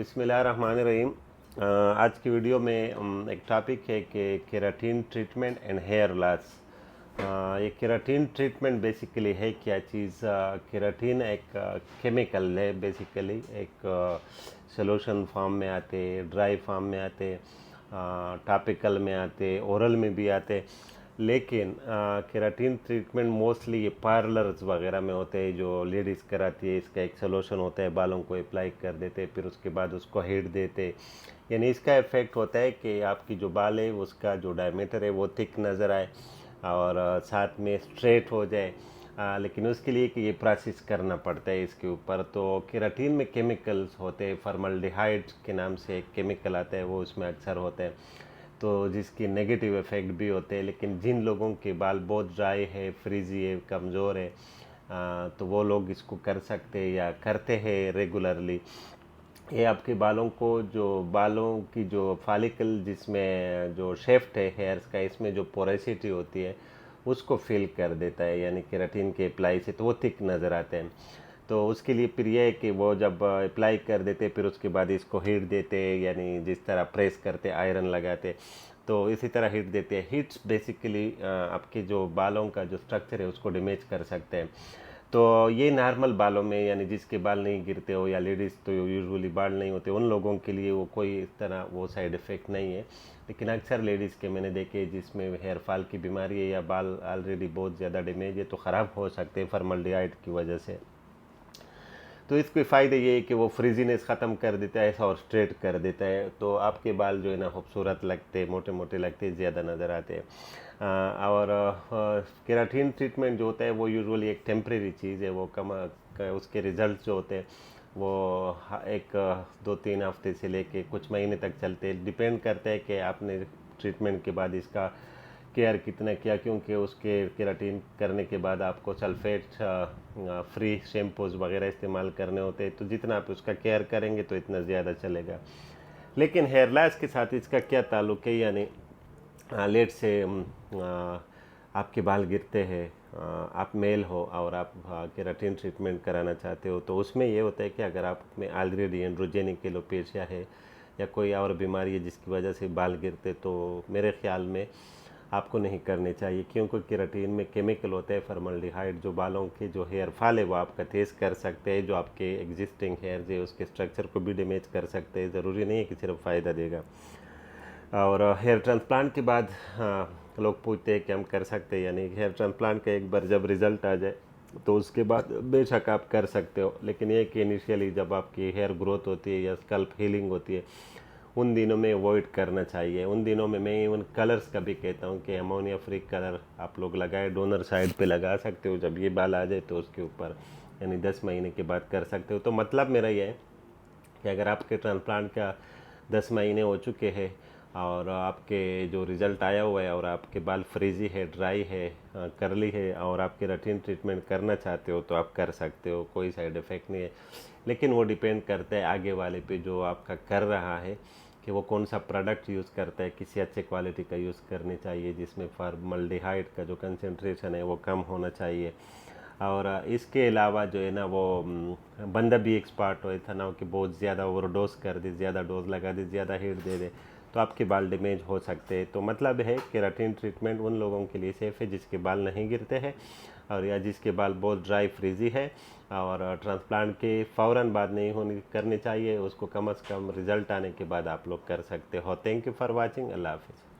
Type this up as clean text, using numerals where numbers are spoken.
बिस्मिल्लाहिर्रहमानिर्रहीम। आज की वीडियो में एक टॉपिक है कि keratin treatment and hair loss. ये केराटिन ट्रीटमेंट बेसिकली है क्या चीज़? केराटिन एक केमिकल है, बेसिकली एक सोल्यूशन फॉर्म में आते, ड्राई फॉर्म में आते, टॉपिकल में आते, ओरल में भी आते। लेकिन केराटिन ट्रीटमेंट मोस्टली ये पार्लर्स वगैरह में होते हैं, जो लेडीज़ कराती है। इसका एक सोल्यूशन होता है, बालों को अप्लाई कर देते, फिर उसके बाद उसको हीट देते। यानी इसका इफ़ेक्ट होता है कि आपकी जो बाल है उसका जो डायमीटर है वो थिक नज़र आए और साथ में स्ट्रेट हो जाए। लेकिन उसके लिए कि ये प्रोसेस करना पड़ता है इसके ऊपर। तो केराटिन में केमिकल्स होते हैं, फॉर्मल्डिहाइड के नाम से एक केमिकल आता है, वो उसमें अक्सर होते हैं, तो जिसकी नेगेटिव इफ़ेक्ट भी होते हैं। लेकिन जिन लोगों के बाल बहुत ड्राई है, फ्रीजी है, कमज़ोर है, तो वो लोग इसको कर सकते हैं या करते हैं रेगुलरली। ये आपके बालों को, जो बालों की जो फॉलिकल जिसमें जो शेफ्ट है हेयर्स का, इसमें जो पोरेसिटी होती है उसको फिल कर देता है, यानी केराटिन के अप्लाई से, तो वो थिक नज़र आते हैं। तो उसके लिए फिर ये है कि वो जब अप्लाई कर देते फिर उसके बाद इसको हीट देते, यानी जिस तरह प्रेस करते, आयरन लगाते, तो इसी तरह हीट देते हैं। हीट्स बेसिकली आपके जो बालों का जो स्ट्रक्चर है उसको डैमेज कर सकते हैं। तो ये नॉर्मल बालों में, यानी जिसके बाल नहीं गिरते हो, या लेडीज़ तो यूजुअली बाल नहीं होते, उन लोगों के लिए वो कोई इस तरह वो साइड इफ़ेक्ट नहीं है। लेकिन अक्सर लेडीज़ के मैंने देखे जिसमें हेयर फॉल की बीमारी है या बाल ऑलरेडी बहुत ज़्यादा डैमेज है, तो ख़राब हो सकते हैं फॉर्मल्डिहाइड की वजह से। तो इसके फ़ायदे ये है कि वो फ्रीजीनेस ख़त्म कर देता है और स्ट्रेट कर देता है, तो आपके बाल जो है ना खूबसूरत लगते, मोटे मोटे लगते, ज़्यादा नज़र आते हैं। और केराटिन ट्रीटमेंट जो होता है वो यूजुअली एक टेम्परेरी चीज़ है। वो उसके रिजल्ट जो होते हैं वो एक 2-3 हफ्ते से लेके कुछ महीने तक चलते हैं। डिपेंड करता है कि आपने ट्रीटमेंट के बाद इसका केयर कितना किया, क्योंकि उसके केराटिन करने के बाद आपको सल्फेट फ्री शैम्पूज वगैरह इस्तेमाल करने होते हैं, तो जितना आप उसका केयर करेंगे तो इतना ज़्यादा चलेगा। लेकिन हेयर लॉस के साथ इसका क्या ताल्लुक है? यानी लेट से आपके बाल गिरते हैं, आप मेल हो और आप केराटिन ट्रीटमेंट कराना चाहते हो, तो उसमें ये होता है कि अगर आप में ऑलरेडी एंड्रोजेनिक एलोपेशिया है या कोई और बीमारी है जिसकी वजह से बाल गिरते, तो मेरे ख्याल में आपको नहीं करने चाहिए, क्योंकि केराटिन में केमिकल होता है फॉर्मल्डिहाइड, जो बालों के जो हेयर फॉल है वो आपका तेज़ कर सकते हैं, जो आपके एग्जिस्टिंग हेयर है उसके स्ट्रक्चर को भी डैमेज कर सकते हैं। ज़रूरी नहीं है कि सिर्फ फ़ायदा देगा। और हेयर ट्रांसप्लांट के बाद लोग पूछते हैं कि हम कर सकते हैं, यानी हेयर ट्रांसप्लांट का एक बार जब रिज़ल्ट आ जाए तो उसके बाद बेशक आप कर सकते हो। लेकिन ये कि इनिशियली जब आपकी हेयर ग्रोथ होती है या स्कल्प हीलिंग होती है, उन दिनों में अवॉइड करना चाहिए। उन दिनों में मैं इवन कलर्स का भी कहता हूँ कि अमोनिया फ्री कलर आप लोग लगाए, डोनर साइड पे लगा सकते हो जब ये बाल आ जाए तो उसके ऊपर, यानी 10 महीने के बाद कर सकते हो। तो मतलब मेरा ये है कि अगर आपके ट्रांसप्लांट का 10 महीने हो चुके हैं और आपके जो रिज़ल्ट आया हुआ है और आपके बाल फ्रीजी है, ड्राई है, करली है, और आप केराटिन ट्रीटमेंट करना चाहते हो, तो आप कर सकते हो, कोई साइड इफ़ेक्ट नहीं है। लेकिन वो डिपेंड करता है आगे वाले पे, जो आपका कर रहा है, कि वो कौन सा प्रोडक्ट यूज़ करता है। किसी अच्छे क्वालिटी का यूज़ करनी चाहिए जिसमें फॉर्मल्डिहाइड का जो कंसंट्रेशन है वो कम होना चाहिए। और इसके अलावा जो है ना, वो बंदा भी एक्सपर्ट हो, था ना कि बहुत ज़्यादा ओवरडोज कर दे, ज़्यादा डोज लगा दे, ज़्यादा हीट दे दे, तो आपके बाल डैमेज हो सकते हैं। तो मतलब है केराटिन ट्रीटमेंट उन लोगों के लिए सेफ़ है जिसके बाल नहीं गिरते हैं, और या जिसके बाल बहुत ड्राई फ्रीजी है, और ट्रांसप्लांट के फ़ौरन बाद नहीं होनी करनी चाहिए, उसको कम से कम रिज़ल्ट आने के बाद आप लोग कर सकते हो। Thank you for watching. Allah हाफिज़।